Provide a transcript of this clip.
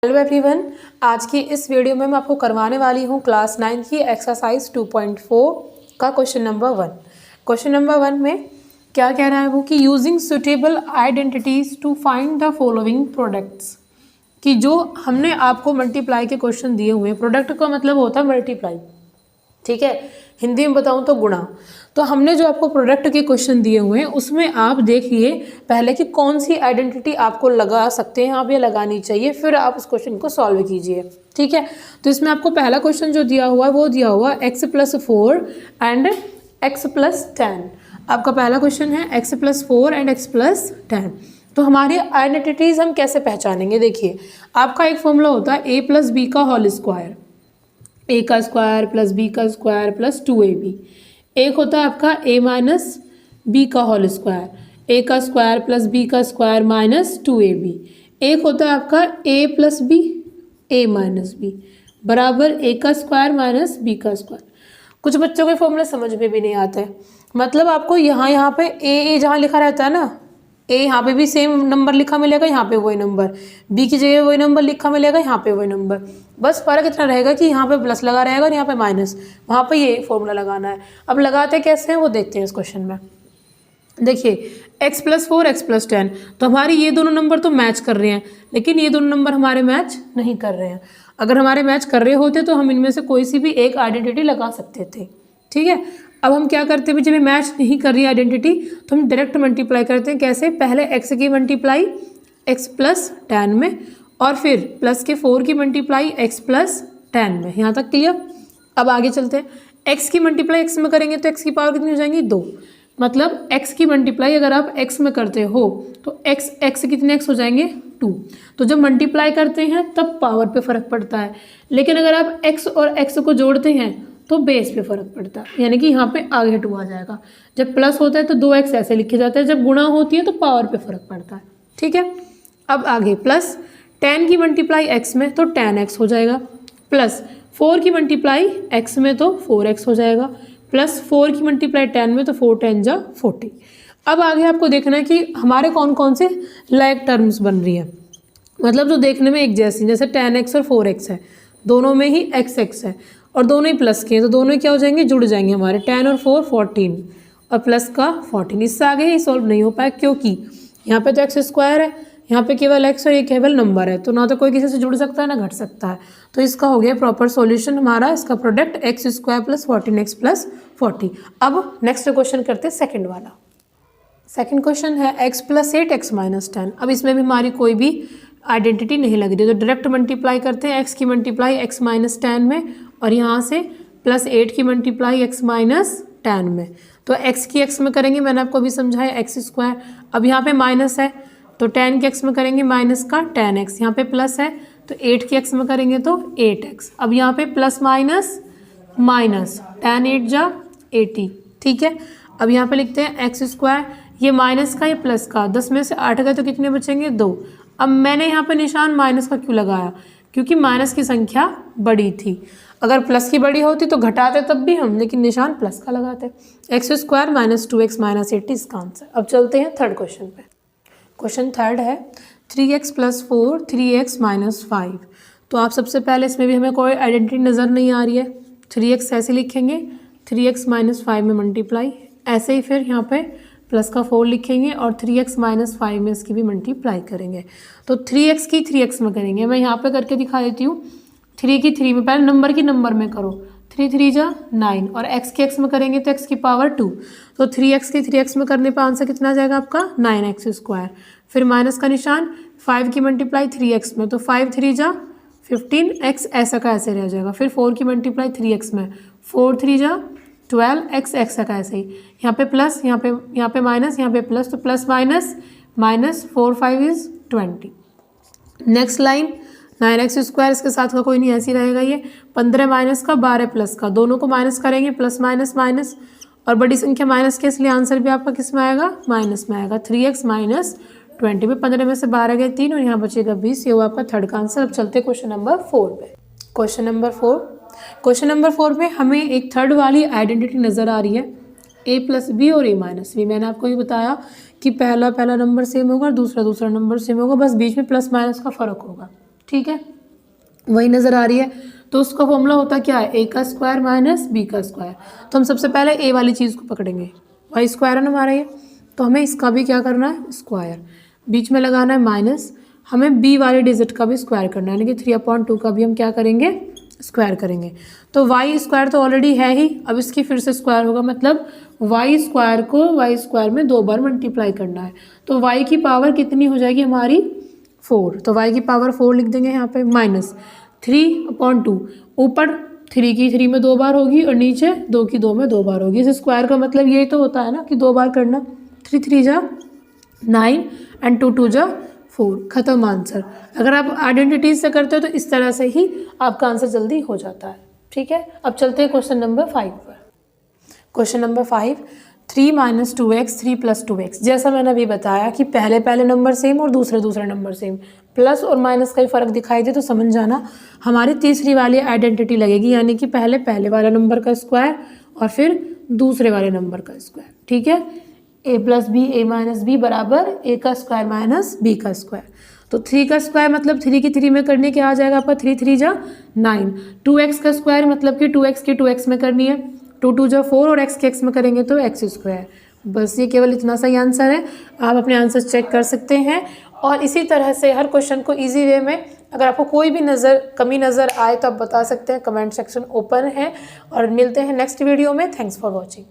Hello everyone, आज की इस वीडियो में मैं आपको करवाने वाली हूँ क्लास 9 की एक्सरसाइज 2.4 का क्वेश्चन नंबर 1। क्वेश्चन नंबर 1 में क्या कह रहा है वो कि using suitable identities to find the following products, कि जो हमने आपको मल्टीप्लाई के क्वेश्चन दिए हुए हैं। प्रोडक्ट का मतलब होता है मल्टीप्लाई, ठीक है, हिंदी में बताऊं तो गुणा। तो हमने जो आपको प्रोडक्ट के क्वेश्चन दिए हुए हैं उसमें आप देखिए पहले कि कौन सी आइडेंटिटी आपको लगा सकते हैं आप या लगानी चाहिए, फिर आप उस क्वेश्चन को सॉल्व कीजिए, ठीक है। तो इसमें आपको पहला क्वेश्चन जो दिया हुआ है वो दिया हुआ x+4 एंड x+10। आपका पहला क्वेश्चन है x+4 एंड x+10। तो हमारी आइडेंटिटीज हम कैसे पहचानेंगे? देखिए, आपका एक फॉर्मूला होता है a+b का होल स्क्वायर, a का स्क्वायर प्लस b का स्क्वायर प्लस 2ab। एक होता है आपका a-b का होल स्क्वायर, a का स्क्वायर प्लस b का स्क्वायर माइनस 2ab। एक होता है आपका a+b a-b बराबर a का स्क्वायर माइनस b का स्क्वायर। कुछ बच्चों के फॉर्मूले समझ में भी नहीं आते हैं, मतलब आपको यहाँ पे a जहाँ लिखा रहता है ना, ए यहाँ पे भी सेम नंबर लिखा मिलेगा, यहाँ पे वही नंबर, बी की जगह वही नंबर लिखा मिलेगा, यहाँ पे वही नंबर। बस फर्क इतना रहेगा कि यहाँ पे प्लस लगा रहेगा और यहाँ पे माइनस, वहाँ पे ये फॉर्मूला लगाना है। अब लगाते कैसे हैं वो देखते हैं इस क्वेश्चन में। देखिए x+4 x+10, तो हमारे ये दोनों नंबर तो मैच कर रहे हैं, लेकिन ये दोनों नंबर हमारे मैच नहीं कर रहे हैं। अगर हमारे मैच कर रहे होते तो हम इनमें से कोई सी भी एक आइडेंटिटी लगा सकते थे, ठीक है। अब हम क्या करते हैं, जब ये मैच नहीं कर रही आइडेंटिटी तो हम डायरेक्ट मल्टीप्लाई करते हैं। कैसे? पहले x की मल्टीप्लाई x+10 में और फिर प्लस के 4 की मल्टीप्लाई x+10 में। यहाँ तक क्लियर? अब आगे चलते हैं। x की मल्टीप्लाई x में करेंगे तो x की पावर कितनी हो जाएंगी? 2। मतलब x की मल्टीप्लाई अगर आप x में करते हो तो x कितने x हो जाएंगे? 2। तो जब मल्टीप्लाई करते हैं तब पावर पे फ़र्क पड़ता है, लेकिन अगर आप x और x को जोड़ते हैं तो बेस पे फ़र्क पड़ता है, यानी कि यहाँ पे आगे 2 आ जाएगा। जब प्लस होता है तो 2x ऐसे लिखे जाते हैं, जब गुणा होती है तो पावर पे फ़र्क पड़ता है, ठीक है। अब आगे प्लस 10 की मल्टीप्लाई x में तो 10x हो जाएगा, प्लस 4 की मल्टीप्लाई x में तो 4x हो जाएगा, प्लस 4 की मल्टीप्लाई 10 में तो 4 10 जा 40। अब आगे आपको देखना है कि हमारे कौन कौन से लाइक टर्म्स बन रही है, मतलब जो देखने में एक जैसी, जैसे 10x और 4x है, दोनों में ही x है और दोनों ही प्लस के हैं, तो दोनों ही क्या हो जाएंगे? जुड़ जाएंगे हमारे। 10 और 4 14 और प्लस का 14। इससे आगे ही सॉल्व नहीं हो पाया क्योंकि यहाँ पे तो एक्स स्क्वायर है, यहाँ पे केवल x और ये केवल नंबर है, तो ना तो कोई किसी से जुड़ सकता है ना घट सकता है। तो इसका हो गया प्रॉपर सॉल्यूशन हमारा, इसका प्रोडक्ट x² + 14x + 40। अब नेक्स्ट क्वेश्चन करते हैं सेकंड वाला। सेकंड क्वेश्चन है x+8 x - 10। अब इसमें भी हमारी कोई भी आइडेंटिटी नहीं लग रही, तो डायरेक्ट मल्टीप्लाई करते हैं। x की मल्टीप्लाई x - 10 में और यहाँ से +8 की मल्टीप्लाई x - 10 में। तो x की x में करेंगे, मैंने आपको अभी समझाया x²। अब यहाँ पे माइनस है तो 10 की x में करेंगे माइनस का 10x, यहाँ पे प्लस है तो 8 की x में करेंगे तो 8x। अब यहाँ पे प्लस माइनस माइनस 10 8 जा 80, ठीक है। अब यहाँ पे लिखते हैं x², ये माइनस का ये प्लस का, 10 में से 8 गए तो कितने बचेंगे? 2। अब मैंने यहाँ पे निशान माइनस का क्यों लगाया? क्योंकि माइनस की संख्या बड़ी थी, अगर प्लस की बड़ी होती तो घटाते तब भी हम, लेकिन निशान प्लस का लगाते। x² - 2x - 80 इसका आंसर। अब चलते हैं थर्ड क्वेश्चन पे। क्वेश्चन थर्ड है 3x + 4 3x - 5। तो आप सबसे पहले इसमें भी हमें कोई आइडेंटिटी नज़र नहीं आ रही है, 3x ऐसे लिखेंगे, 3x - 5 में मल्टीप्लाई, ऐसे ही फिर यहाँ पे प्लस का 4 लिखेंगे और 3x - 5 में इसकी भी मल्टीप्लाई करेंगे। तो 3x की 3x में करेंगे, मैं यहाँ पे करके दिखा देती हूँ। 3 की 3 में, पहले नंबर की नंबर में करो, 3 3 जा 9 और x की x में करेंगे तो x की पावर 2। तो 3x की 3x में करने पर आंसर कितना आ जाएगा आपका? 9x²। फिर माइनस का निशान, 5 की मल्टीप्लाई 3x में तो 5 3 जा 15, x ऐसा का ऐसे रह जाएगा। फिर 4 की मल्टीप्लाई 3x में, 4 3 जा 12, x ऐसा का ऐसे ही, यहाँ पे प्लस, यहाँ पे माइनस, यहाँ पे प्लस, तो plus minus minus 4 5 is 20। Next line 9x², इसके साथ का कोई नहीं, ऐसे ही रहेगा ये। 15 माइनस का 12 प्लस का, दोनों को माइनस करेंगे, प्लस माइनस माइनस, और बड़ी संख्या माइनस के, इसलिए आंसर भी आपका किस में आएगा? माइनस में आएगा। 3x - 20 में 15 में से 12 गए 3 और यहाँ बचेगा 20। ये हुआ आपका थर्ड का आंसर। अब चलते क्वेश्चन नंबर 4 पे। क्वेश्चन नंबर 4 में हमें एक थर्ड वाली आइडेंटिटी नज़र आ रही है, a+b और a-b। मैंने आपको ये बताया कि पहला नंबर सेम होगा और दूसरा नंबर सेम होगा, बस बीच में प्लस माइनस का फ़र्क होगा, ठीक है, वही नज़र आ रही है। तो उसका फॉर्मूला होता क्या है, ए का स्क्वायर माइनस बी का स्क्वायर। तो हम सबसे पहले ए वाली चीज़ को पकड़ेंगे, वाई स्क्वायर है ना हमारा ये, तो हमें इसका भी क्या करना है, स्क्वायर, बीच में लगाना है माइनस, हमें बी वाले डिजिट का भी स्क्वायर करना है, यानी कि 3/2 का भी हम क्या करेंगे, स्क्वायर करेंगे। तो वाई स्क्वायर तो ऑलरेडी है ही, अब इसकी फिर से स्क्वायर होगा, मतलब वाई स्क्वायर को वाई स्क्वायर में 2 बार मल्टीप्लाई करना है। तो वाई की पावर कितनी हो जाएगी हमारी, 4। तो वाई की पावर 4 लिख देंगे यहाँ पे, माइनस 3/2, ऊपर 3 की 3 में 2 बार होगी और नीचे 2 की 2 में 2 बार होगी। इस स्क्वायर का मतलब यही तो होता है ना कि 2 बार करना, 3 3 जा 9 एंड 2 2 जा 4, खत्म आंसर। अगर आप आइडेंटिटीज से करते हो तो इस तरह से ही आपका आंसर जल्दी हो जाता है। ठीक है, अब चलते हैं क्वेश्चन नंबर 5 पर। Question number 5, 3 - 2x 3 + 2x। जैसा मैंने अभी बताया कि पहले नंबर सेम और दूसरे नंबर सेम, प्लस और माइनस का ही फ़र्क दिखाई दे तो समझ जाना हमारी तीसरी वाली आइडेंटिटी लगेगी, यानी कि पहले वाला नंबर का स्क्वायर और फिर दूसरे वाले नंबर का स्क्वायर। ठीक है, a + b a - b बराबर a का स्क्वायर माइनस b का स्क्वायर। तो 3 का स्क्वायर मतलब 3 की 3 में करने के आ जाएगा आपका 3 3 जा 9। 2x का स्क्वायर मतलब कि 2x की 2x में करनी है, 2 2 जा 4 और x के x में करेंगे तो x²। बस ये केवल इतना सा ही आंसर है, आप अपने आंसर चेक कर सकते हैं। और इसी तरह से हर क्वेश्चन को इजी वे में, अगर आपको कोई भी कमी नज़र आए तो आप बता सकते हैं, कमेंट सेक्शन ओपन है। और मिलते हैं नेक्स्ट वीडियो में। Thanks for watching.